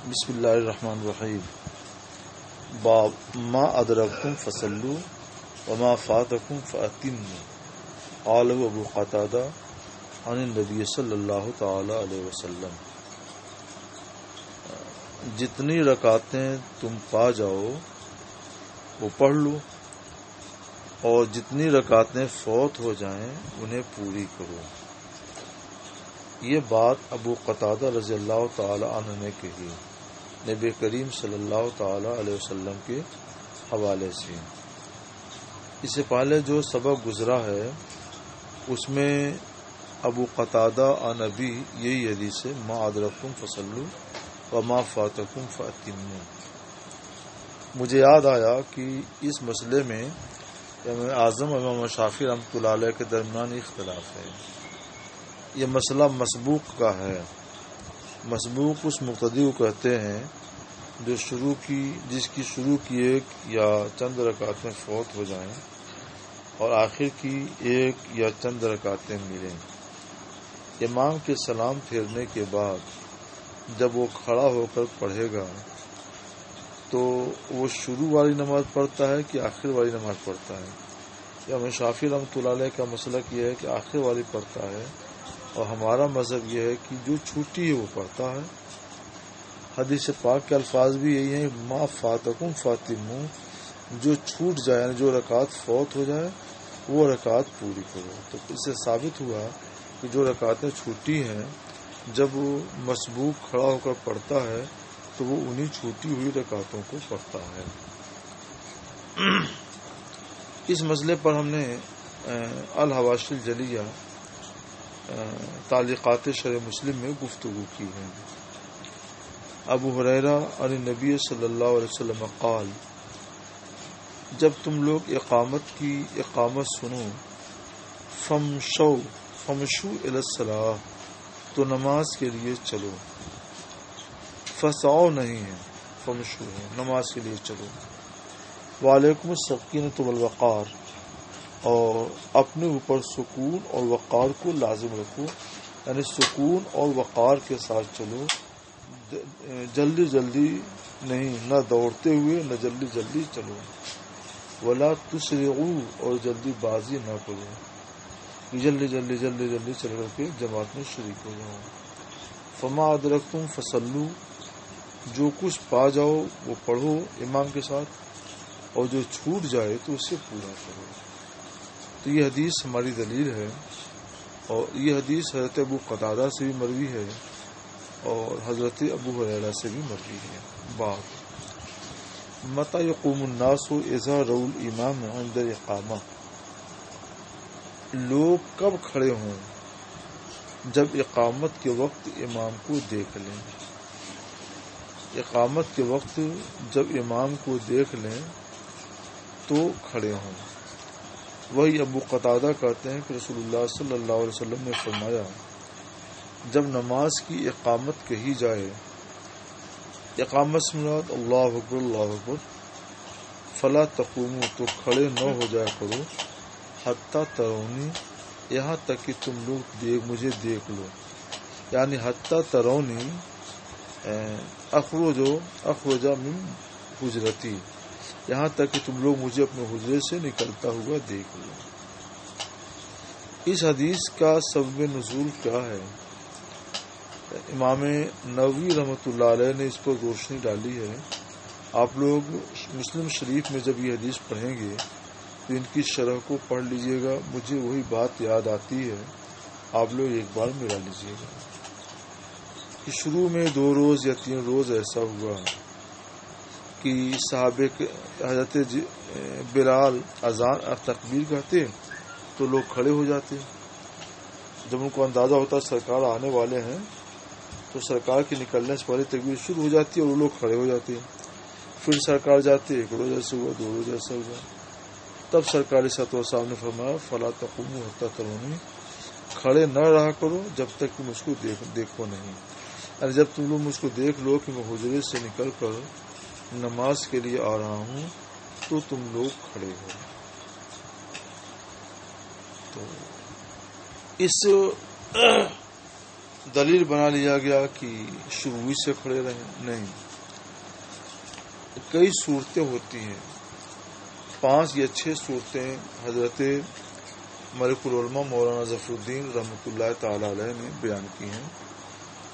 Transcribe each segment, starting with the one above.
بسم اللہ الرحمن الرحیم. باب ما ادرکتم فصلوا وما فاتکم فاتموا. قال ابو قتادہ عن النبی صلی اللہ تعالی علیہ وسلم. جتنی رکعتیں تم پا جاؤ وہ پڑھ لو، اور جتنی رکعتیں فوت ہو جائیں انہیں پوری کرو. یہ بات ابو قتادہ رضی اللہ تعالی عنہ نے کہی نبی کریم صلی اللہ تعالی علیہ وسلم کے حوالے سے. اس سے پہلے جو سبق گزرا ہے اس میں ابو قتادہ عن ابی یہی حدیث ہے، ما ادرکتم فصلوا وما فاتکم فاتموا. مجھے یاد آیا کہ اس مسئلے میں امام اعظم امام شافعی رحمۃ اللہ علیہ کے درمیان اختلاف ہے. یہ مسئلہ مسبوق کا ہے. مسبوق اس مقتدی کو کہتے ہیں جو جس کی شروع کی ایک یا چند رکعتیں فوت ہو جائیں اور آخر کی ایک یا چند رکعتیں ملیں. امام کے سلام پھیرنے کے بعد جب وہ کھڑا ہو کر پڑھے گا تو وہ شروع والی نماز پڑھتا ہے کہ آخر والی نماز پڑھتا ہے. امام شافعی رحمۃ اللہ علیہ کا مسلک یہ ہے کہ آخر والی پڑھتا ہے، اور ہمارا مذہب یہ ہے کہ جو چھوٹی ہے وہ پڑھتا ہے. حدیث پاک کے الفاظ بھی یہی ہیں، ما فاتکم فاتموا، جو چھوٹ جائے یعنی جو رکعت فوت ہو جائے وہ رکعت پوری کرو. تو اس سے ثابت ہوا کہ جو رکعتیں چھوٹی ہیں جب وہ مسبوق کھڑا ہو کر پڑھتا ہے تو وہ انہی چھوٹی ہوئی رکعتوں کو پڑھتا ہے. اس مسئلے پر ہم نے الحواشی الجلیہ تعلیقات شرح مسلم میں گفتگو کی ہے. ابو ہریرہ عن النبی صلی اللہ علیہ وسلم قال، جب تم لوگ اقامت سنو فمشو الی الصلاۃ، تو نماز کے لیے چلو. فسعوا نہیں ہے، فمشو ہے، نماز کے لیے چلو. وعلیکم السکینۃ والوقار، اور اپنے اوپر سکون اور وقار کو لازم رکھو، یعنی سکون اور وقار کے ساتھ چلو. جلدی جلدی نہیں، نہ دوڑتے ہوئے نہ جلدی جلدی چلو. ولا تسرعوا، اور جلدی بازی نہ کرو، جلدی جلدی جلدی جلدی چل کر کے جماعت میں شریک ہو جاؤ. فما ادرکتم فصلوا، جو کچھ پا جاؤ وہ پڑھو امام کے ساتھ، اور جو چھوٹ جائے تو اسے پورا کرو. تو یہ حدیث ہماری دلیل ہے، اور یہ حدیث حضرت ابو قتادہ سے بھی مروی ہے اور حضرت ابو ہریرہ سے بھی مروی ہے. باب متى يقوم الناس اذا رأوا الامام عند الاقامہ، لوگ کب کھڑے ہوں جب اقامت کے وقت امام کو دیکھ لیں. اقامت کے وقت جب امام کو دیکھ لیں تو کھڑے ہوں. وہی ابو قتادہ کہتے ہیں کہ رسول اللہ صلی اللہ علیہ وسلم نے فرمایا، جب نماز کی اقامت کہی جائے، اقامت سے مراد اللہ اکبر اللہ اکبر، فلا تقوموا، تو کھڑے نہ ہو جایا کرو، حتی ترونی، یہاں تک کہ تم لوگ مجھے دیکھ لو. یعنی حتی ترونی اخرج من حجرتی، یہاں تک کہ تم لوگ مجھے اپنے حجرے سے نکلتا ہوا دیکھ لو. اس حدیث کا سبب نزول کیا ہے؟ امام نووی رحمۃ اللہ علیہ نے اس پر روشنی ڈالی ہے. آپ لوگ مسلم شریف میں جب یہ حدیث پڑھیں گے تو ان کی شرح کو پڑھ لیجئے گا. مجھے وہی بات یاد آتی ہے، آپ لوگ ایک بار ملا لیجئے گا کہ شروع میں 2 روز یا 3 روز ایسا ہوا کہ صحابہ حضرت بلال اذان تکبیر کہتے تو لوگ کھڑے ہو جاتے. جب ان کو اندازہ ہوتا سرکار آنے والے ہیں تو سرکار کے نکلنے سے پہلے تکبیر شروع ہو جاتی ہے اور وہ لوگ کھڑے ہو جاتے. پھر سرکار جاتے، 1 روز ایسا ہوا، 2 روز ایسا ہوا. تب سرکار صلی اللہ علیہ وسلم نے فرمایا، فلا تقوموا حتی ترونی، کھڑے نہ رہا کرو جب تک کہ مجھ کو دیکھو نہیں. یعنی جب تم لوگ مجھ کو دیکھ لو کہ میں حجرے سے نکل کر نماز کے لیے آ رہا ہوں تو تم لوگ کھڑے ہو. تو اس دلیل بنا لیا گیا کہ شروع سے کھڑے رہیں، نہیں، کئی صورتیں ہوتی ہیں، 5 یا 6 صورتیں حضرت ملک العلماء مولانا ظفر الدین رحمۃ اللہ تعالی علیہ نے بیان کی ہیں۔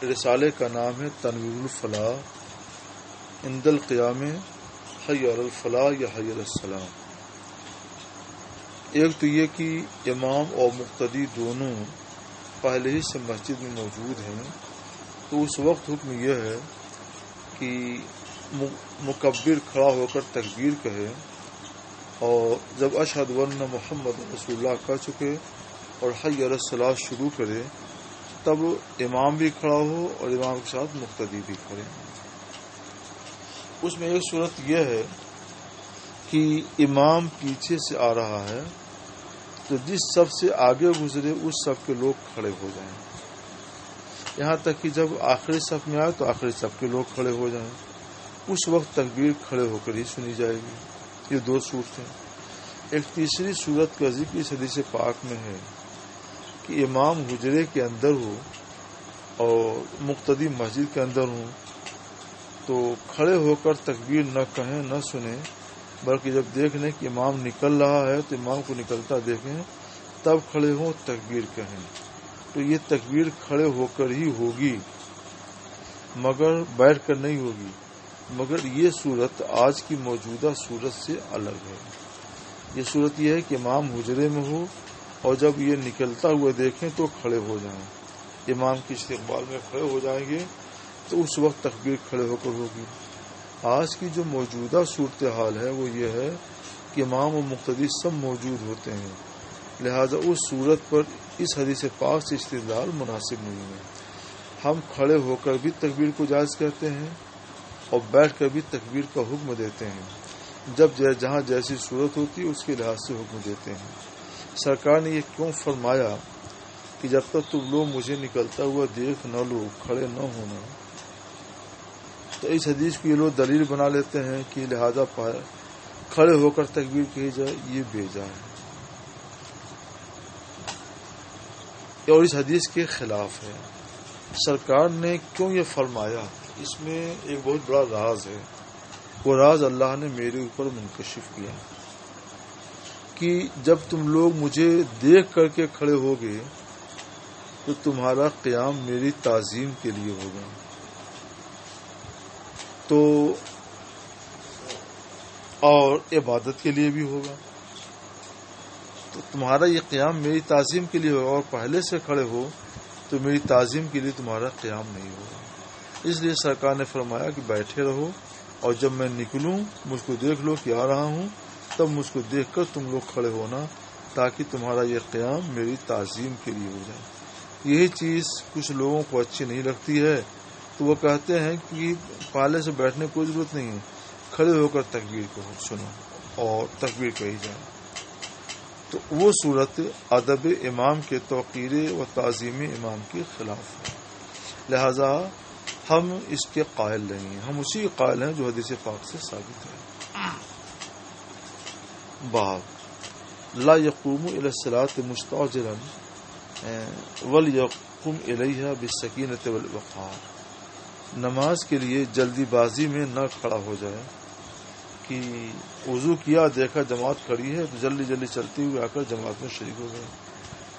رسالے کا نام ہے تنویر الفلاح عند القیام حی علی الفلاح یا حی علی الصلاح۔ ایک تو یہ کہ امام اور مقتدی دونوں پہلے ہی سے مسجد میں موجود ہیں، تو اس وقت حکم یہ ہے کہ مکبر کھڑا ہو کر تکبیر کہے، اور جب اشہد ان محمد رسول اللہ کہہ چکے اور حی علی الصلاۃ شروع کرے، تب امام بھی کھڑا ہو اور امام کے ساتھ مقتدی بھی کھڑے۔ اس میں ایک صورت یہ ہے کہ امام پیچھے سے آ رہا ہے تو جس صف سے آگے گزرے اس صف کے لوگ کھڑے ہو جائیں، یہاں تک کہ جب آخری صف میں آئے تو آخری صف کے لوگ کھڑے ہو جائیں، اس وقت تکبیر کھڑے ہو کر ہی سنی جائے گی۔ یہ 2 صورتیں۔ ایک تیسری صورت کا ذکر اس حدیث پاک میں ہے کہ امام حجرے کے اندر ہو اور مقتدی مسجد کے اندر ہوں تو کھڑے ہو کر تکبیر نہ کہیں نہ سنیں، بلکہ جب دیکھ لیں کہ امام نکل رہا ہے تو امام کو نکلتا دیکھیں تب کھڑے ہوں تکبیر کہیں۔ تو یہ تکبیر کھڑے ہو کر ہی ہوگی، مگر بیٹھ کر نہیں ہوگی، مگر یہ صورت آج کی موجودہ صورت سے الگ ہے۔ یہ صورت یہ ہے کہ امام حجرے میں ہو اور جب یہ نکلتا ہوا دیکھیں تو کھڑے ہو جائیں، امام کے استقبال میں کھڑے ہو جائیں گے تو اس وقت تکبیر کھڑے ہو کر ہوگی۔ آج کی جو موجودہ صورتحال ہے وہ یہ ہے کہ امام و مقتدی سب موجود ہوتے ہیں، لہذا اس صورت پر اس حدیث پاک سے استدلال مناسب نہیں ہے۔ ہم کھڑے ہو کر بھی تکبیر کو جائز کہتے ہیں اور بیٹھ کر بھی تکبیر کا حکم دیتے ہیں، جب جہاں جیسی صورت ہوتی ہے اس کے لحاظ سے حکم دیتے ہیں۔ سرکار نے یہ کیوں فرمایا کہ جب تک تم لوگ مجھے نکلتا ہوا دیکھ نہ لو کھڑے نہ ہونا، تو اس حدیث کو یہ لوگ دلیل بنا لیتے ہیں کہ لہذا کھڑے ہو کر تکبیر کہی جائے، یہ بیجا ہے اور اس حدیث کے خلاف ہے۔ سرکار نے کیوں یہ فرمایا، اس میں ایک بہت بڑا راز ہے۔ وہ راز اللہ نے میرے اوپر منکشف کیا کہ جب تم لوگ مجھے دیکھ کر کے کھڑے ہوگے تو تمہارا قیام میری تعظیم کے لیے ہوگا، تو اور عبادت کے لیے بھی ہوگا، تو تمہارا یہ قیام میری تعظیم کے لیے ہوگا، اور پہلے سے کھڑے ہو تو میری تعظیم کے لیے تمہارا قیام نہیں ہوگا۔ اس لیے سرکار نے فرمایا کہ بیٹھے رہو، اور جب میں نکلوں مجھ کو دیکھ لو کہ آ رہا ہوں، تب مجھ کو دیکھ کر تم لوگ کھڑے ہونا، تاکہ تمہارا یہ قیام میری تعظیم کے لیے ہو جائے۔ یہی چیز کچھ لوگوں کو اچھی نہیں لگتی ہے، تو وہ کہتے ہیں کہ پہلے سے بیٹھنے کی کوئی ضرورت نہیں ہے، کھڑے ہو کر تکبیر کو سنو اور تکبیر کہی جائے۔ تو وہ صورت ادب امام کے توقیر و تعظیم امام کے خلاف ہے، لہذا ہم اس کے قائل نہیں ہیں، ہم اسی قائل ہیں جو حدیث پاک سے ثابت ہے۔ باب لا یقوم الی الصلاۃ مستعجلا ولیقم الیہا بالسکینۃ والوقار، نماز کے لیے جلدی بازی میں نہ کھڑا ہو جائے کہ وضو کیا دیکھا جماعت کھڑی ہے تو جلدی جلدی چلتے ہوئے آ کر جماعت میں شریک ہو گئے،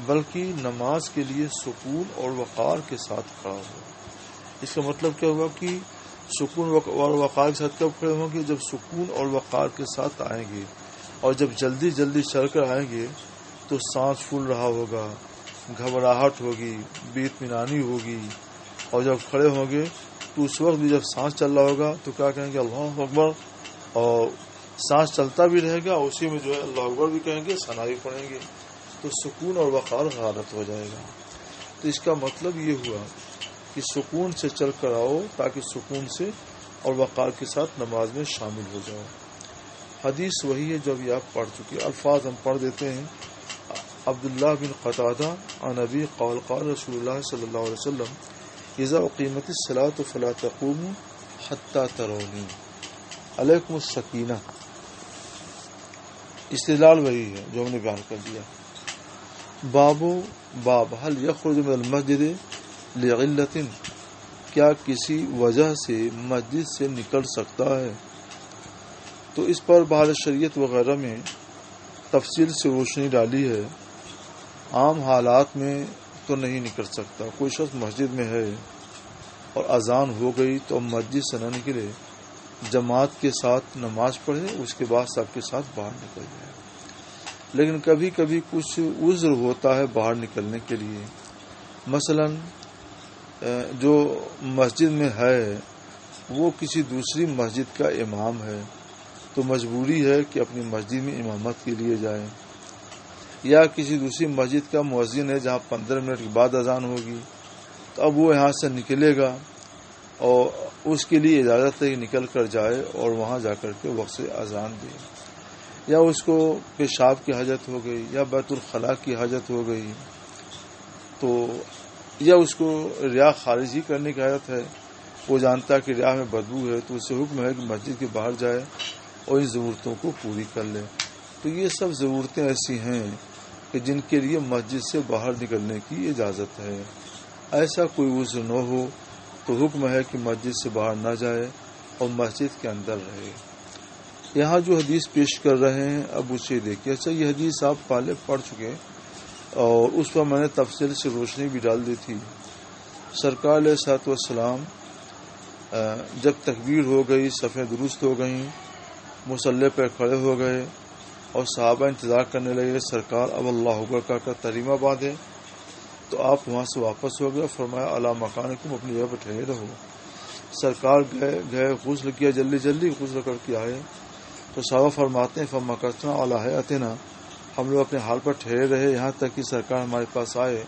بلکہ نماز کے لیے سکون اور وقار کے ساتھ کھڑا ہو۔ اس کا مطلب کیا ہوا کہ سکون اور وقار کے ساتھ کب کھڑے ہوں گے؟ جب سکون اور وقار کے ساتھ آئیں گے، اور جب جلدی جلدی چل کر آئیں گے تو سانس پھول رہا ہوگا، گھبراہٹ ہوگی، بے اطمینانی ہوگی، اور جب کھڑے ہوں گے تو اس وقت بھی جب سانس چل رہا ہوگا تو کیا کہیں گے؟ اللہ اکبر، اور سانس چلتا بھی رہے گا، اسی میں جو ہے اللہ اکبر بھی کہیں گے، ثنا بھی پڑھیں گے، تو سکون اور وقار غارت ہو جائے گا۔ تو اس کا مطلب یہ ہوا کہ سکون سے چل کر آؤ تاکہ سکون سے اور وقار کے ساتھ نماز میں شامل ہو جاؤ۔ حدیث وہی ہے جو ابھی آپ پڑھ چکے، الفاظ ہم پڑھ دیتے ہیں۔ عبداللہ بن قتادہ عن ابی قال قال رسول اللہ صلی اللہ علیہ وسلم اذا اقیمت الصلاۃ فلا تقوموا حتی ترونی علیکم السکینہ۔ استدلال وہی ہے جو ہم نے بیان کر دیا۔ باب حل یخرج من المسجد لعلۃ، کیا کسی وجہ سے مسجد سے نکل سکتا ہے؟ تو اس پر بحر شریعت وغیرہ میں تفصیل سے روشنی ڈالی ہے۔ عام حالات میں تو نہیں نکل سکتا۔ کوئی شخص مسجد میں ہے اور اذان ہو گئی تو مسجد سے نہ نکلے، جماعت کے ساتھ نماز پڑھے، اس کے بعد سب کے ساتھ باہر نکل جائے۔ لیکن کبھی کبھی کچھ عذر ہوتا ہے باہر نکلنے کے لیے، مثلا جو مسجد میں ہے وہ کسی دوسری مسجد کا امام ہے تو مجبوری ہے کہ اپنی مسجد میں امامت کے لیے جائے، یا کسی دوسری مسجد کا مؤذن ہے جہاں 15 منٹ کے بعد اذان ہوگی تو اب وہ یہاں سے نکلے گا اور اس کے لیے اجازت ہے کہ نکل کر جائے اور وہاں جا کر کے وقت سے اذان دے، یا اس کو پیشاب کی حاجت ہو گئی یا بیت الخلاء کی حاجت ہو گئی، تو یا اس کو ریا خارج ہی کرنے کی حاجت ہے، وہ جانتا ہے کہ ریا میں بدبو ہے تو اسے حکم ہے کہ مسجد کے باہر جائے اور ان ضرورتوں کو پوری کر لے۔ تو یہ سب ضرورتیں ایسی ہیں کہ جن کے لیے مسجد سے باہر نکلنے کی اجازت ہے۔ ایسا کوئی عذر نہ ہو تو حکم ہے کہ مسجد سے باہر نہ جائے اور مسجد کے اندر رہے۔ یہاں جو حدیث پیش کر رہے ہیں اب اسے دیکھیے۔ اچھا، یہ حدیث آپ پہلے پڑھ چکے اور اس پر میں نے تفصیل سے روشنی بھی ڈال دی تھی۔ سرکار علیہ الصلوۃ والسلام جب تکبیر ہو گئی، صفیں درست ہو گئیں، مصلی پر کھڑے ہو گئے اور صحابہ انتظار کرنے لگے سرکار اب اللہ اکبر کا کر تریمہ باندھے، تو آپ وہاں سے واپس ہو گئے، فرمایا اعلی مکانکم، اپنی جگہ پر ٹھہرے رہو۔ سرکار گئے غسل کیا، جلدی غسل کر کے آئے تو صحابہ فرماتے ہیں فمکثنا علی حیاتنا، ہم لوگ اپنے حال پر ٹھہرے رہے یہاں تک کہ سرکار ہمارے پاس آئے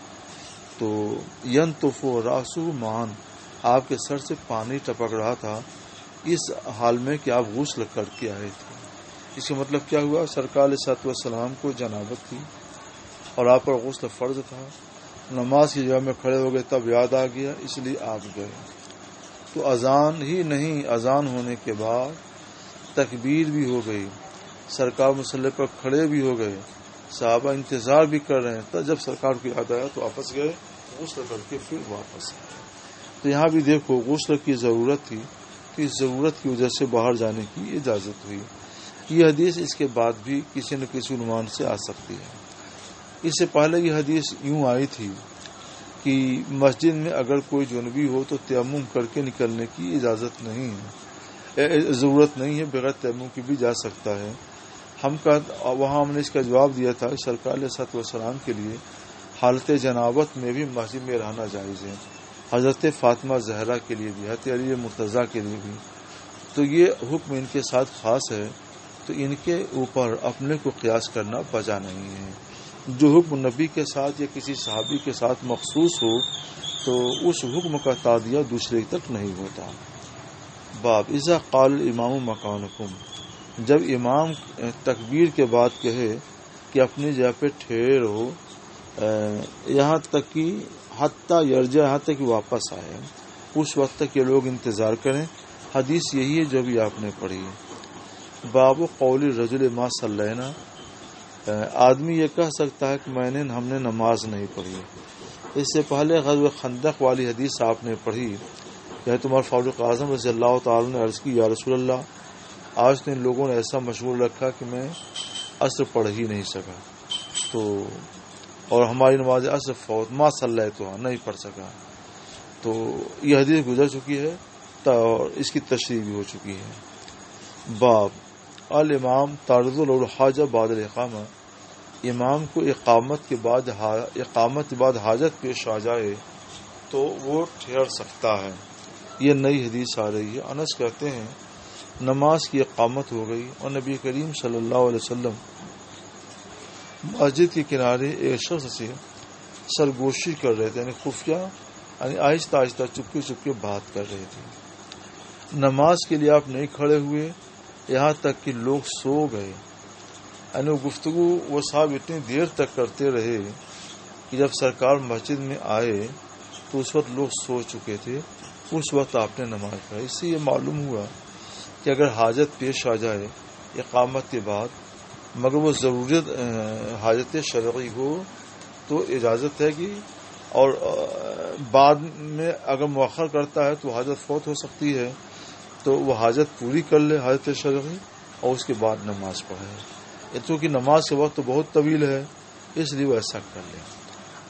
تو ینطف راسہ معا، آپ کے سر سے پانی ٹپک رہا تھا، اس حال میں کہ آپ غسل کر کے آئے تھے۔ اس کا مطلب کیا ہوا؟ سرکار علیہ الصلوۃ والسلام کو جنابت تھی اور آپ پر غسل فرض تھا، نماز کی جگہ میں کھڑے ہو گئے، تب یاد آ گیا، اس لیے آپ گئے۔ تو اذان ہی نہیں، اذان ہونے کے بعد تکبیر بھی ہو گئی، سرکار مصلی پر کھڑے بھی ہو گئے، صحابہ انتظار بھی کر رہے ہیں، تب جب سرکار کو یاد آیا تو واپس گئے، غسل کر کے پھر واپس آئے۔ تو یہاں بھی دیکھو غسل کی ضرورت تھی، تو اس ضرورت کی وجہ سے باہر جانے کی اجازت ہوئی۔ یہ حدیث اس کے بعد بھی کسی نہ کسی عنوان سے آ سکتی ہے۔ اس سے پہلے یہ حدیث یوں آئی تھی کہ مسجد میں اگر کوئی جنبی ہو تو تیمم کر کے نکلنے کی اجازت نہیں ہے، ضرورت نہیں ہے، بغیر تیمم کی بھی جا سکتا ہے۔ وہاں ہم نے اس کا جواب دیا تھا، سرکار علیہ الصلوۃ والسلام کے لیے حالت جنابت میں بھی مسجد میں رہنا جائز ہے، حضرت فاطمہ زہرا کے لیے بھی، حضرت علی مرتضیٰ کے لیے بھی، تو یہ حکم ان کے ساتھ خاص ہے، تو ان کے اوپر اپنے کو قیاس کرنا بجا نہیں ہے۔ جو حکم نبی کے ساتھ یا کسی صحابی کے ساتھ مخصوص ہو تو اس حکم کا تعدیہ دوسرے تک نہیں ہوتا۔ باب اذا قال الامام مکانکم، جب امام تکبیر کے بعد کہے کہ اپنی جگہ پہ ٹھہرے رہو یہاں تک کہ حتیٰ یرجع، یہاں تک کہ واپس آئے، اس وقت تک یہ لوگ انتظار کریں۔ حدیث یہی ہے جو بھی آپ نے پڑھی ہے۔ باب قول الرجل ما صلینا، آدمی یہ کہہ سکتا ہے کہ ہم نے نماز نہیں پڑھی۔ اس سے پہلے غزوہ خندق والی حدیث آپ نے پڑھی کہ عمر فاروق اعظم رضی اللہ تعالی نے عرض کی یا رسول اللہ، آج تو ان لوگوں نے ایسا مشغول رکھا کہ میں عصر پڑھ ہی نہیں سکا، تو اور ہماری نماز عصر فوت، ما صلیتها، نہیں پڑھ سکا۔ تو یہ حدیث گزر چکی ہے اور اس کی تشریح بھی ہو چکی ہے۔ باب الامام تعرض له الحاجہ بعد الاقامہ، امام کو اقامت کے بعد حاجت پیش آ جائے تو وہ ٹھہر سکتا ہے۔ یہ نئی حدیث آ رہی ہے۔ انس کہتے ہیں نماز کی اقامت ہو گئی اور نبی کریم صلی اللہ علیہ وسلم مسجد کے کنارے ایک شخص سے سرگوشی کر رہے تھے، یعنی خفیہ، یعنی آہستہ آہستہ چپکے چپکے بات کر رہے تھے۔ نماز کے لیے آپ نہیں کھڑے ہوئے یہاں تک کہ لوگ سو گئے، یعنی گفتگو وہ صاحب اتنی دیر تک کرتے رہے کہ جب سرکار مسجد میں آئے تو اس وقت لوگ سو چکے تھے، اس وقت آپ نے نماز پڑھی۔ اس سے یہ معلوم ہوا کہ اگر حاجت پیش آ جائے اقامت کے بعد، مگر وہ ضرورت حاجت شرعی ہو تو اجازت ہے کہ اور بعد میں اگر مؤخر کرتا ہے تو حاجت فوت ہو سکتی ہے، تو وہ حاجت پوری کر لے، حاجت شرعی، اور اس کے بعد نماز پڑھے۔ چونکہ نماز کا وقت تو بہت طویل ہے، اس لیے وہ ایسا کر لے۔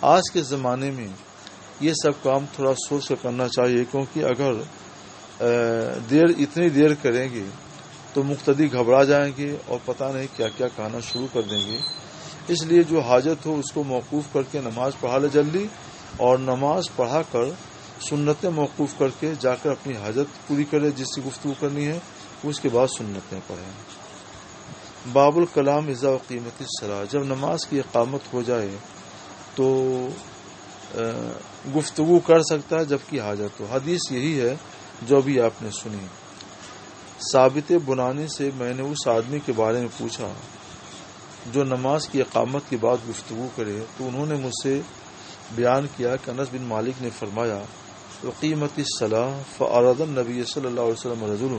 آج کے زمانے میں یہ سب کام تھوڑا سوچ کر کرنا چاہیے، کیونکہ اگر اتنی دیر کریں گے تو مقتدی گھبرا جائیں گے اور پتہ نہیں کیا کیا کہنا شروع کر دیں گے۔ اس لیے جو حاجت ہو اس کو موقوف کر کے نماز پڑھا لے جلدی، اور نماز پڑھا کر سنتیں موقوف کر کے جا کر اپنی حاجت پوری کرے، جس کی گفتگو کرنی ہے، اس کے بعد سنتیں پڑھیں۔ باب الکلام اذا اقیمت الصلاۃ، جب نماز کی اقامت ہو جائے تو گفتگو کر سکتا ہے جبکہ حاجت ہو۔ حدیث یہی ہے جو بھی آپ نے سنی۔ ثابت بنانی سے میں نے اس آدمی کے بارے میں پوچھا جو نماز کی اقامت کے بعد گفتگو کرے، تو انہوں نے مجھ سے بیان کیا کہ انس بن مالک نے فرمایا اقیمت الصلاۃ فاراد النبی صلی اللہ علیہ وسلم رجل،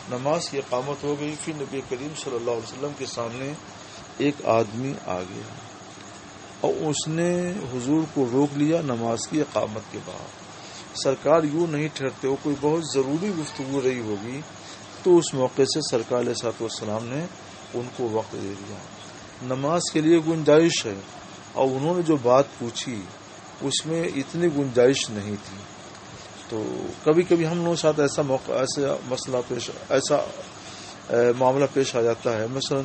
نماز کی اقامت ہو گئی، پھر نبی کریم صلی اللہ علیہ وسلم کے سامنے ایک آدمی آ گیا اور اس نے حضور کو روک لیا نماز کی اقامت کے بعد۔ سرکار یوں نہیں ٹھہرتے، وہ کوئی بہت ضروری گفتگو رہی ہوگی تو اس موقع سے سرکار علیہ الصلوۃ والسلام نے ان کو وقت دے دیا۔ نماز کے لیے گنجائش ہے، اور انہوں نے جو بات پوچھی اس میں اتنی گنجائش نہیں تھی۔ تو کبھی کبھی ہم لوگوں کے ساتھ ایسا موقع، ایسا معاملہ پیش آ جاتا ہے۔ مثلا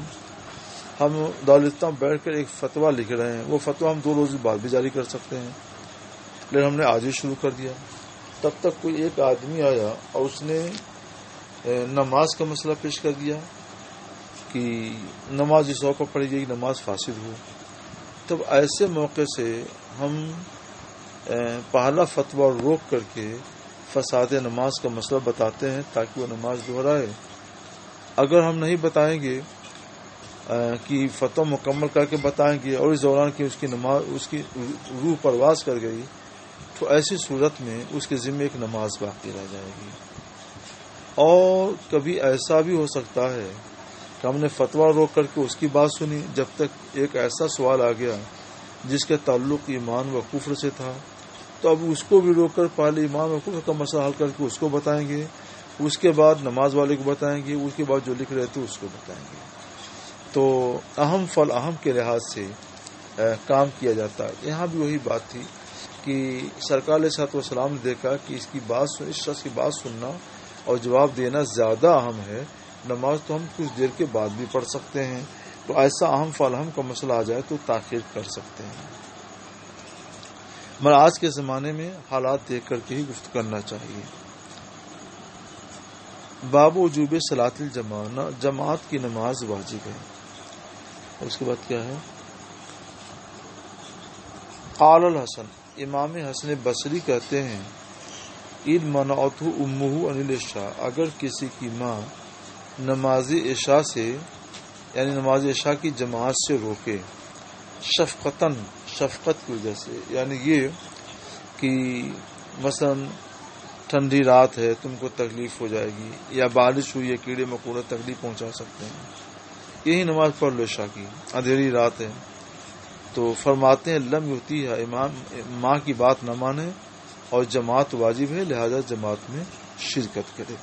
ہم دارالفتہ بیٹھ کر ایک فتویٰ لکھ رہے ہیں، وہ فتویٰ ہم 2 روز بعد بھی جاری کر سکتے ہیں، لیکن ہم نے آج ہی شروع کر دیا۔ تب تک کوئی ایک آدمی آیا اور اس نے نماز کا مسئلہ پیش کر دیا کہ نماز اس وقت پر پڑھی جائے گی، نماز فاسد ہو۔ تب ایسے موقع سے ہم پہلا فتویٰ روک کر کے فساد نماز کا مسئلہ بتاتے ہیں تاکہ وہ نماز دہرائے۔ اگر ہم نہیں بتائیں گے کہ فتویٰ مکمل کر کے بتائیں گے اور اس دوران کی اس کی روح پرواز کر گئی، تو ایسی صورت میں اس کے ذمہ ایک نماز باقی رہ جائے گی۔ اور کبھی ایسا بھی ہو سکتا ہے کہ ہم نے فتویٰ روک کر کے اس کی بات سنی، جب تک ایک ایسا سوال آ گیا جس کے تعلق ایمان و کفر سے تھا، تو اب اس کو بھی روک کر پہلے ایمان و کفر کا مسئلہ حل کر کے اس کو بتائیں گے، اس کے بعد نماز والے کو بتائیں گے، اس کے بعد جو لکھ رہے تھے اس کو بتائیں گے۔ تو اہم فل اہم کے لحاظ سے کام کیا جاتا ہے۔ یہاں بھی وہی بات تھی کہ سرکار علیہ الصلوۃ والسلام نے دیکھا کہ اس شخص کی بات سننا اور جواب دینا زیادہ اہم ہے، نماز تو ہم کچھ دیر کے بعد بھی پڑھ سکتے ہیں، تو ایسا اہم فالہم کا مسئلہ آ جائے تو تاخیر کر سکتے ہیں۔ مگر آج کے زمانے میں حالات دیکھ کر کے ہی گفتگو کرنا چاہیے۔ باب وجوب صلاۃ الجماعہ، جماعت کی نماز واجب ہے۔ اس کے بعد کیا ہے؟ قال الحسن، امام حسن بصری کہتے ہیں ان منعتہ امہ عن العشاء، اگر کسی کی ماں نماز عشاء سے یعنی نماز عشاء کی جماعت سے روکے، شفقت کی وجہ سے، یعنی یہ کہ مثلا ٹھنڈی رات ہے، تم کو تکلیف ہو جائے گی، یا بارش ہوئی ہے، کیڑے مکوڑے تکلیف پہنچا سکتے ہیں، یہی نماز پڑھ لو عشاء کی، اندھیری رات ہے، تو فرماتے ہیں لم یؤتی ہے، ماں کی بات نہ مانے اور جماعت واجب ہے، لہذا جماعت میں شرکت کرے۔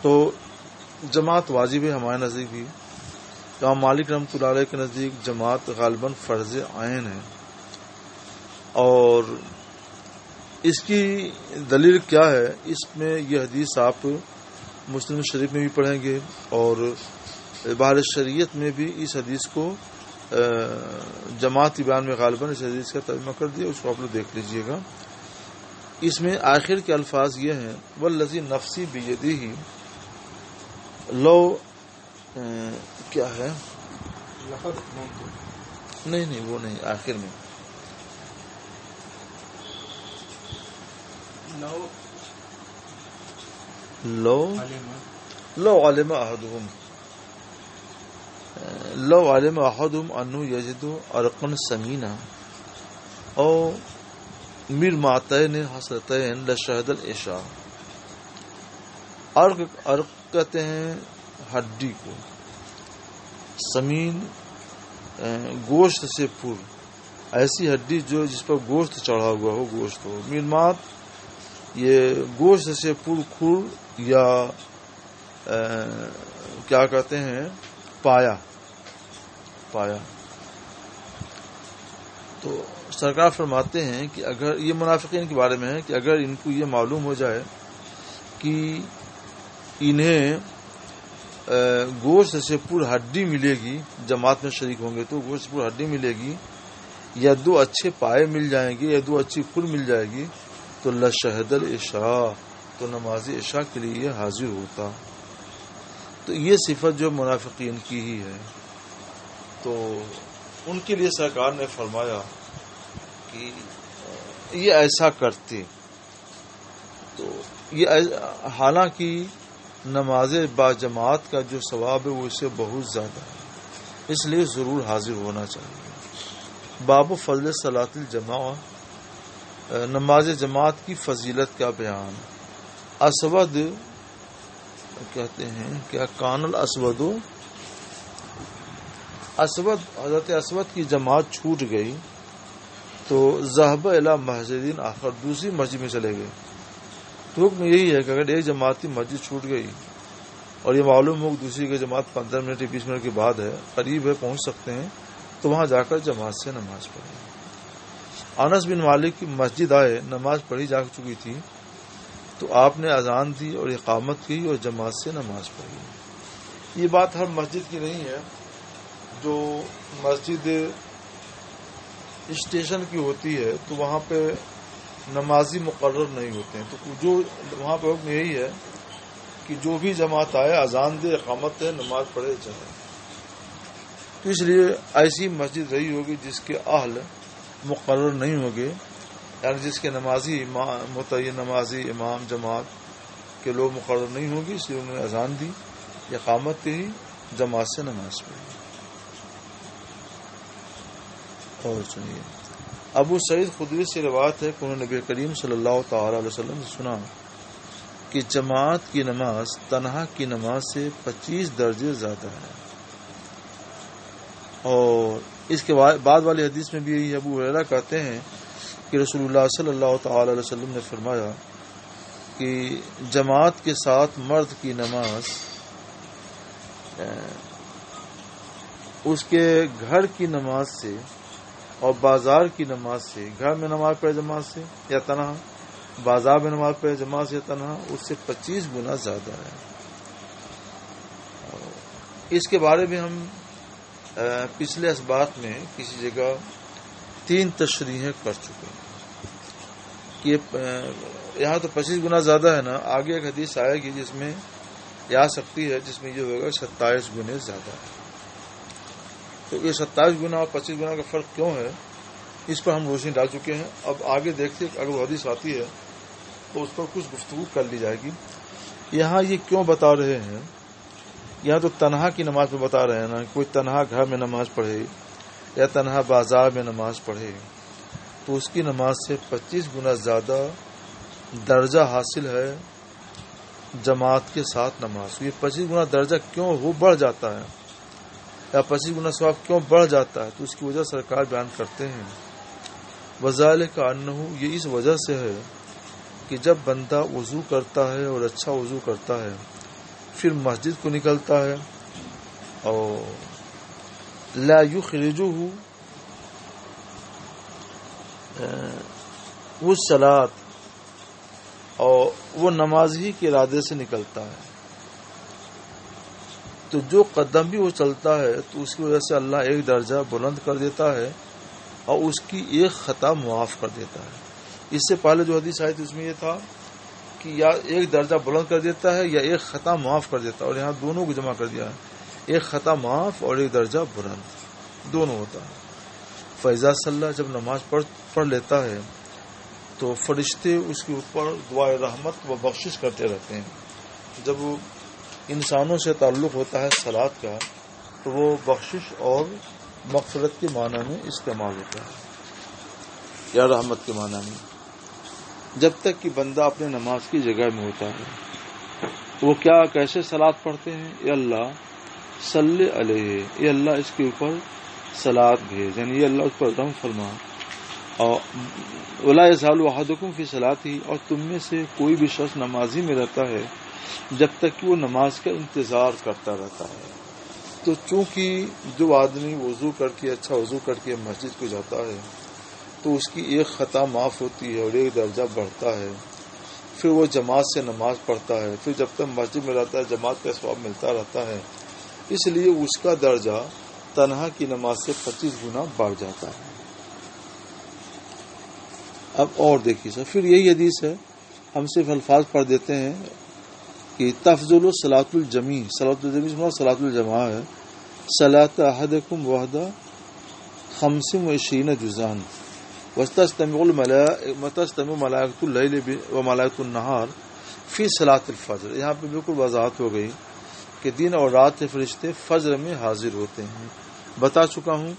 تو جماعت واجب ہے ہمارے نزدیک بھی، امام مالک رحمۃ اللہ علیہ کے نزدیک جماعت غالباً فرض عین ہے، اور اس کی دلیل کیا ہے؟ اس میں یہ حدیث آپ مسلم شریف میں بھی پڑھیں گے اور بہار شریعت میں بھی اس حدیث کو جماعت بیان میں غالباً اس حدیث کا ترجمہ کر دیا، اس کو آپ لوگ دیکھ لیجئے گا۔ اس میں آخر کے الفاظ یہ ہیں والذی نفسی بیدہ، لو کیا ہے؟ نہیں وہ نہیں، آخر میں لو علم احدهم انه یجد عرقا سمینا او مرماتین حسرتین لشهد العشاء، عرق کہتے ہیں ہڈی کو، سمین گوشت سے پر، ایسی ہڈی جو جس پر گوشت چڑھا ہوا ہو، گوشت ہو. میرمات یہ گوشت سے پر کھر یا کیا کہتے ہیں پایا. تو سرکار فرماتے ہیں کہ اگر یہ منافقین کے بارے میں ہے کہ اگر ان کو یہ معلوم ہو جائے کہ انہیں گوشت سے پر ہڈی ملے گی، جماعت میں شریک ہوں گے تو گوشت سے پر ہڈی ملے گی، یا 2 اچھے پائے مل جائیں گے، یا 2 اچھی کھر مل جائے گی، تو لشہد العشاء، تو نماز عشاء کے لیے یہ حاضر ہوتا. تو یہ صفت جو منافقین کی ہی ہے. تو ان کے لیے سرکار نے فرمایا کہ یہ ایسا کرتے. تو یہ حالانکہ نماز با جماعت کا جو ثواب ہے وہ اس سے بہت زیادہ ہے، اس لیے ضرور حاضر ہونا چاہیے. باب فضل صلاۃ الجماع، نماز جماعت کی فضیلت کا بیان. اسود کہتے ہیں کیا کان الاسود، حضرت اسود کی جماعت چھوٹ گئی تو ذهب الی مسجد آخر، دوسری مسجد میں چلے گئے. تو حکم یہی ہے کہ اگر ایک جماعت کی مسجد چھوٹ گئی اور یہ معلوم ہو کہ دوسری کی جماعت 15 منٹ یا 20 منٹ کے بعد ہے، قریب ہے، پہنچ سکتے ہیں، تو وہاں جا کر جماعت سے نماز پڑھی. انس بن مالک کی مسجد آئے، نماز پڑھی جا چکی تھی، تو آپ نے اذان دی اور اقامت کی اور جماعت سے نماز پڑھی. یہ بات ہر مسجد کی نہیں ہے. جو مسجد اسٹیشن کی ہوتی ہے تو وہاں پہ نمازی مقرر نہیں ہوتے ہیں، تو جو وہاں پہ حکم یہی ہے کہ جو بھی جماعت آئے اذان دے، اقامت ہے، نماز پڑھے جائے. تو اس لیے ایسی مسجد رہی ہوگی جس کے اہل مقرر نہیں ہوگے، یعنی جس کے نمازی متعین نمازی امام جماعت کے لوگ مقرر نہیں ہوگی، اس لیے انہوں نے اذان دی، اقامت ہی، جماعت سے نماز پڑھی. اور سنیے، ابو سعید خدری سے روایت ہے کہ انہوں نے نبی کریم صلی اللہ تعالی علیہ وسلم سے سنا کہ جماعت کی نماز تنہا کی نماز سے 25 درجے زیادہ ہے. اور اس کے بعد والی حدیث میں بھی یہی ابو ہریرہ کہتے ہیں کہ رسول اللہ صلی اللہ تعالی علیہ وسلم نے فرمایا کہ جماعت کے ساتھ مرد کی نماز اس کے گھر کی نماز سے اور بازار کی نماز سے، گھر میں نماز پڑھے جماعت سے یا تنہا، بازار میں نماز پڑھے جماعت سے یا تنہا، اس سے 25 گنا زیادہ ہے. اس کے بارے میں ہم پچھلے اسباق میں کسی جگہ 3 تشریحیں کر چکے ہیں کہ یہاں تو 25 گنا زیادہ ہے نا، آگے ایک حدیث آئے گی جس میں یہ آ سکتی ہے، جس میں یہ ہوگا 27 گنے زیادہ ہے. تو یہ 27 گنا اور 25 گنا کا فرق کیوں ہے، اس پر ہم روشنی ڈال چکے ہیں. اب آگے دیکھتے ہیں، اگر وہ حدیث آتی ہے تو اس پر کچھ گفتگو کر لی جائے گی. یہاں یہ کیوں بتا رہے ہیں، یہاں تو تنہا کی نماز پہ بتا رہے ہیں نا، کوئی تنہا گھر میں نماز پڑھے یا تنہا بازار میں نماز پڑھے تو اس کی نماز سے 25 گنا زیادہ درجہ حاصل ہے جماعت کے ساتھ نماز. یہ 25 گنا درجہ کیوں وہ بڑھ جاتا ہے یا 25 گنا ثواب کیوں بڑھ جاتا ہے، تو اس کی وجہ سرکار بیان کرتے ہیں. وذالک انہ، یہ اس وجہ سے ہے کہ جب بندہ وضو کرتا ہے اور اچھا وضو کرتا ہے، پھر مسجد کو نکلتا ہے اور لا یخرجہ والصلاۃ، اور وہ نماز ہی کے ارادے سے نکلتا ہے، تو جو قدم بھی وہ چلتا ہے تو اس کی وجہ سے اللہ ایک درجہ بلند کر دیتا ہے اور اس کی ایک خطا معاف کر دیتا ہے. اس سے پہلے جو حدیث آئی تھی اس میں یہ تھا کہ یا ایک درجہ بلند کر دیتا ہے یا ایک خطا معاف کر دیتا ہے، اور یہاں دونوں کو جمع کر دیا ہے، ایک خطا معاف اور ایک درجہ بلند دونوں ہوتا ہے. فیضا صلی اللہ، جب نماز پڑھ لیتا ہے تو فرشتے اس کے اوپر دعائے رحمت و بخشش کرتے رہتے ہیں. جب وہ انسانوں سے تعلق ہوتا ہے صلاۃ کا تو وہ بخشش اور مغفرت کے معنی میں استعمال ہوتا ہے یا رحمت کے معنی میں. جب تک کہ بندہ اپنے نماز کی جگہ میں ہوتا ہے وہ کیا کیسے صلاۃ پڑھتے ہیں، اے اللہ صلی علیہ، یہ اللہ اس کے اوپر صلاۃ بھیج، یعنی یہ اللہ اس پر رحم فرما، اور ولا یزال احدکم فی صلاتی، اور تم میں سے کوئی بھی شخص نمازی میں رہتا ہے جب تک کہ وہ نماز کا انتظار کرتا رہتا ہے۔ تو چونکہ جو آدمی وضو کر کے، اچھا وضو کر کے مسجد کو جاتا ہے تو اس کی ایک خطا معاف ہوتی ہے اور ایک درجہ بڑھتا ہے، پھر وہ جماعت سے نماز پڑھتا ہے، پھر جب تک مسجد میں رہتا ہے جماعت کا ثواب ملتا رہتا ہے، اس لیے اس کا درجہ تنہا کی نماز سے 25 گنا بڑھ جاتا ہے۔ اب اور دیکھیے سر، پھر یہی حدیث ہے، ہم صرف الفاظ پڑھ دیتے ہیں کہ تفضل صلاۃ الجمی، صلاۃ الجمی صلاۃ الجماع ہے، صلاۃ احدکم وحدہ 25 جزءا وتجتمع ملائکۃ اللیل و ملائکۃ النہار فی صلاۃ الفجر۔ یہاں پہ بالکل وضاحت ہو گئی کہ دن اور رات کے فرشتے فجر میں حاضر ہوتے ہیں۔ بتا چکا ہوں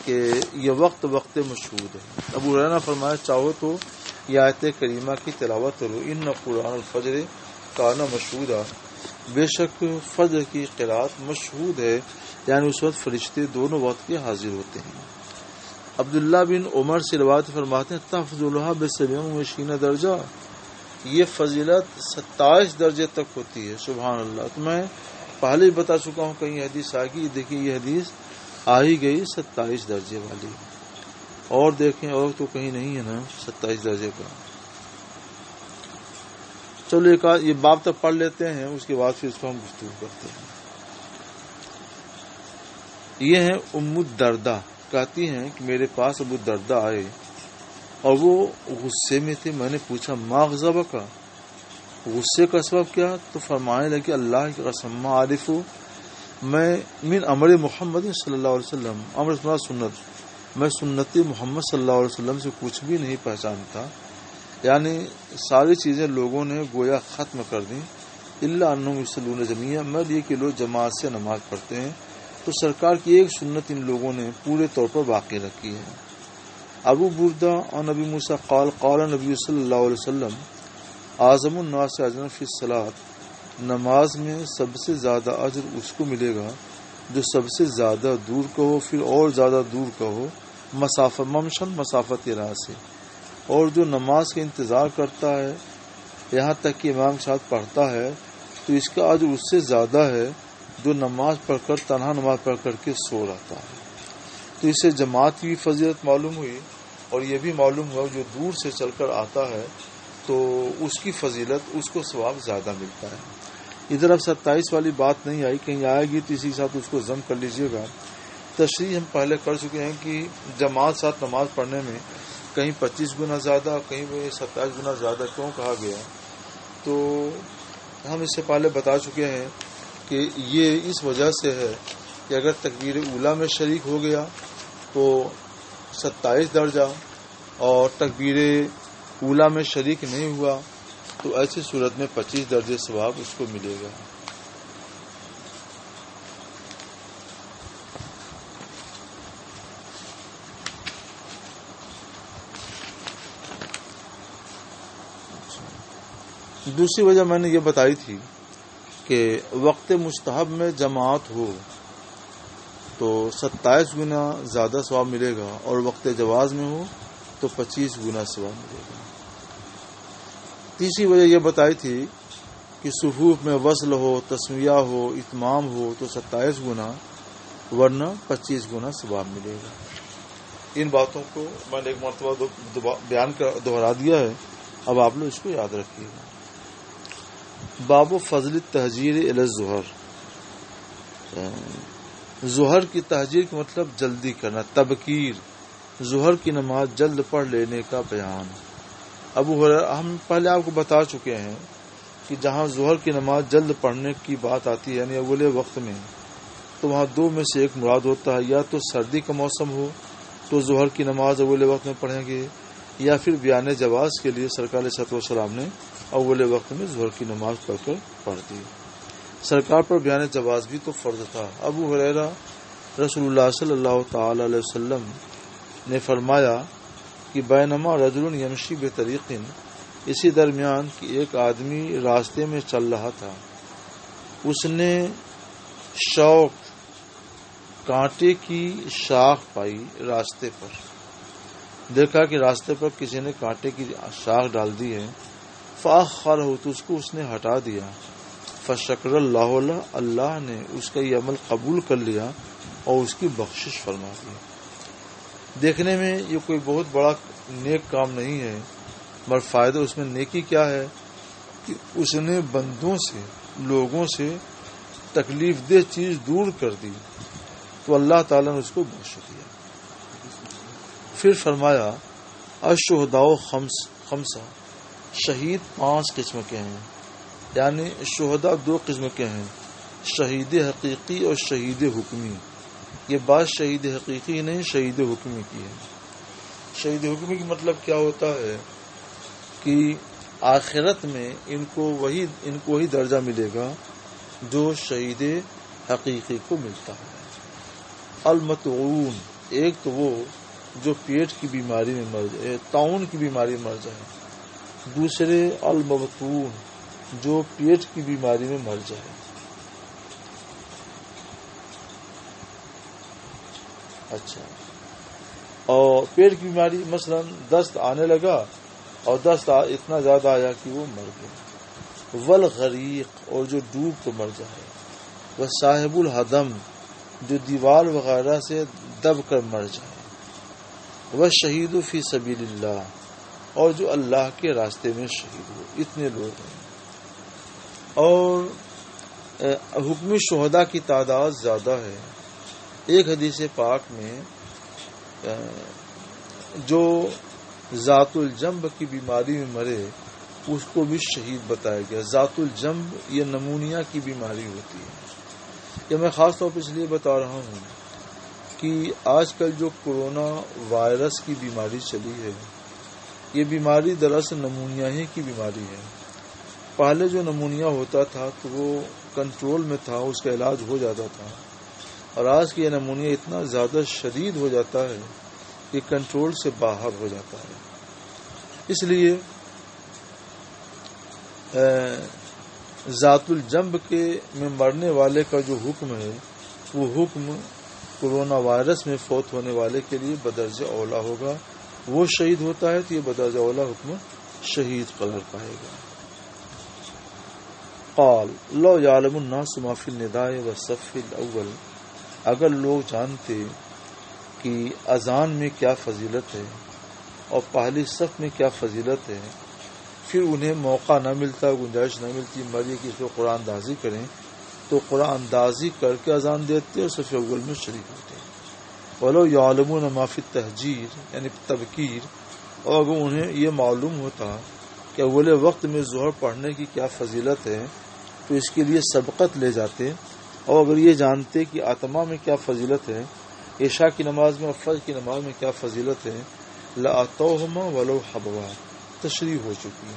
کہ یہ وقت مشہود ہے۔ ابو ہریرہ نے فرمایا چاہو تو یہ آیت کریمہ کی تلاوت کرو، ان قرآن الفجر کان مشہودا، بے شک فجر کی قرات مشہود ہے، یعنی اس وقت فرشتے دونوں وقت کے حاضر ہوتے ہیں۔ عبداللہ بن عمر سے روایت فرماتے ہیں تفضلها ب27 درجہ، یہ فضیلت 27 درجے تک ہوتی ہے۔ سبحان اللہ، تو میں پہلے ہی بتا چکا ہوں، کہیں حدیث آ گئی، دیکھیں یہ حدیث آ ہی گئی 27 درجے والی، اور دیکھیں اور تو کہیں نہیں ہے نا 27 درجے کا۔ چلو یہ باب تک پڑھ لیتے ہیں، اس کے بعد پھر اس کو ہم گفتگو کرتے ہیں۔ یہ ہے ام الدرداء، کہتی ہیں کہ میرے پاس ابو الدرداء آئے اور وہ غصے میں تھے۔ میں نے پوچھا ما غضبک، غصے کا سبب کیا؟ تو فرمانے لگے اللہ کی قسم ما عارف، میں من امر محمد صلی اللہ علیہ وسلم، امر سنت، میں سنت محمد صلی اللہ علیہ وسلم سے کچھ بھی نہیں پہچانتا، یعنی ساری چیزیں لوگوں نے گویا ختم کر دیں، الا انہم یصلون جمیعا، مگر یہ کہ لوگ جماعت سے نماز پڑھتے ہیں، تو سرکار کی ایک سنت ان لوگوں نے پورے طور پر باقی رکھی ہے۔ ابو بردہ اور نبی موسیٰ قال قال نبی صلی اللہ علیہ وسلم اعظم الناس اجرا فی الصلاۃ، نماز میں سب سے زیادہ اجر اس کو ملے گا جو سب سے زیادہ دور کا ہو، پھر اور زیادہ دور کا ہو، مسافت ممشن مسافت راہ سے، اور جو نماز کا انتظار کرتا ہے یہاں تک کہ امام کے ساتھ پڑھتا ہے تو اس کا اجر اس سے زیادہ ہے جو نماز پڑھ کر تنہا نماز پڑھ کر کے سو رہتا ہے۔ تو اس سے جماعت کی فضیلت معلوم ہوئی، اور یہ بھی معلوم ہوا جو دور سے چل کر آتا ہے تو اس کی فضیلت، اس کو ثواب زیادہ ملتا ہے۔ ادھر اب 27 والی بات نہیں آئی، کہیں آئے گی تو اسی کے ساتھ اس کو ضم کر لیجئے گا۔ تشریح ہم پہلے کر چکے ہیں کہ جماعت ساتھ نماز پڑھنے میں کہیں 25 گنا زیادہ، کہیں 27 گنا زیادہ کیوں کہا گیا، تو ہم اس سے پہلے بتا چکے ہیں کہ یہ اس وجہ سے ہے کہ اگر تکبیر اولیٰ میں شریک ہو گیا تو 27 درجہ، اور تکبیر اولیٰ میں شریک نہیں ہوا تو ایسی صورت میں 25 درجے ثواب اس کو ملے گا۔ دوسری وجہ میں نے یہ بتائی تھی کہ وقت مستحب میں جماعت ہو تو 27 گنا زیادہ ثواب ملے گا، اور وقت جواز میں ہو تو 25 گنا ثواب ملے گا۔ تیسری وجہ یہ بتائی تھی کہ صفوف میں وصل ہو، تسویہ ہو، اتمام ہو تو 27 گنا ورنہ 25 گنا ثواب ملے گا۔ ان باتوں کو میں نے ایک مرتبہ بیان کر دہرا دیا ہے، اب آپ لوگ اس کو یاد رکھیے گا۔ باب فضل التہجیر الی الظہر، ظہر کی تہجیر کا مطلب جلدی کرنا، تبکیر، ظہر کی نماز جلد پڑھ لینے کا بیان۔ ابو ہریرہ، ہم پہلے آپ کو بتا چکے ہیں کہ جہاں ظہر کی نماز جلد پڑھنے کی بات آتی ہے یعنی اول وقت میں، تو وہاں دو میں سے ایک مراد ہوتا ہے، یا تو سردی کا موسم ہو تو ظہر کی نماز اول وقت میں پڑھیں گے، یا پھر بیان جواز کے لیے سرکار علیہ الصلوۃ والسلام نے اول وقت میں ظہر کی نماز پڑھ کر پڑھ دی۔ سرکار پر بیان جواز بھی تو فرض تھا۔ ابو ہریرہ رسول اللہ صلی اللہ تعالی علیہ وسلم نے فرمایا کہ بینما رجل یمشی بطریق، اسی درمیان کہ ایک آدمی راستے میں چل رہا تھا، اس نے شوق کانٹے کی شاخ پائی راستے پر، دیکھا کہ راستے پر کسی نے کانٹے کی شاخ ڈال دی ہے، فاخرہ تو اس کو اس نے ہٹا دیا، فشکر اللہ علیہ اللہ نے اس کا یہ عمل قبول کر لیا اور اس کی بخشش فرما دی۔ دیکھنے میں یہ کوئی بہت بڑا نیک کام نہیں ہے، مگر فائدہ اس میں نیکی کیا ہے کہ اس نے بندوں سے، لوگوں سے تکلیف دہ چیز دور کر دی تو اللہ تعالیٰ نے اس کو بخش دیا۔ پھر فرمایا الشہداء خمسہ، شہید 5 قسم کے ہیں، یعنی شہداء 2 قسم کے ہیں، شہید حقیقی اور شہید حکمی۔ یہ بات شہید حقیقی نہیں، شہید حکمی کی ہے۔ شہید حکمی کا مطلب کیا ہوتا ہے کہ آخرت میں ان کو وہی درجہ ملے گا جو شہید حقیقی کو ملتا ہے۔ المطعون، ایک تو وہ جو پیٹ کی بیماری میں مر جائے، طاعون کی بیماری میں مر جائے، دوسرے المبتون جو پیٹ کی بیماری میں مر جائے۔ اچھا، اور پیٹ کی بیماری مثلا دست آنے لگا اور دست اتنا زیادہ آیا کہ وہ مر گیا۔ والغریق، اور جو ڈوب تو مر جائے۔ وصاحب الحدم، جو دیوار وغیرہ سے دب کر مر جائے۔ والشہید فی سبیل اللہ، اور جو اللہ کے راستے میں شہید ہو۔ اتنے لوگ ہیں، اور حکم شہداء کی تعداد زیادہ ہے۔ ایک حدیث پاک میں جو ذات الجنب کی بیماری میں مرے اس کو بھی شہید بتایا گیا۔ ذات الجنب یہ نمونیا کی بیماری ہوتی ہے۔ یہ میں خاص طور پر اس لیے بتا رہا ہوں کہ آج کل جو کورونا وائرس کی بیماری چلی ہے، یہ بیماری دراصل نمونیا ہی کی بیماری ہے۔ پہلے جو نمونیا ہوتا تھا تو وہ کنٹرول میں تھا، اس کا علاج ہو جاتا تھا، اور آج کی یہ نمونیا اتنا زیادہ شدید ہو جاتا ہے کہ کنٹرول سے باہر ہو جاتا ہے۔ اس لیے ذات الجنب کے میں مرنے والے کا جو حکم ہے وہ حکم کورونا وائرس میں فوت ہونے والے کے لیے بدرجہ اولا ہوگا۔ وہ شہید ہوتا ہے تو یہ بدرجہ اولا حکم شہید قرار پائے گا۔ قال لو یعلم الناس ما فی النداء والصف الاول، اگر لوگ جانتے کہ اذان میں کیا فضیلت ہے اور پہلی صف میں کیا فضیلت ہے، پھر انہیں موقع نہ ملتا، گنجائش نہ ملتی مرضی کہ اس کو قرآن اندازی کریں تو قرآن اندازی کر کے اذان دیتے اور صف اول میں شریک ہوتے۔ ولو یعلمون ما فی التہجیر، یعنی تبکیر، اور اگر انہیں یہ معلوم ہوتا کہ اول وقت میں ظہر پڑھنے کی کیا فضیلت ہے تو اس کے لیے سبقت لے جاتے، اور اگر یہ جانتے کہ آتما میں کیا فضیلت ہے، عشاء کی نماز میں اور فجر کی نماز میں کیا فضیلت ہے، لَأَتَوْهُمَا وَلَوْ حَبْوَا، تشریح ہو چکی ہے۔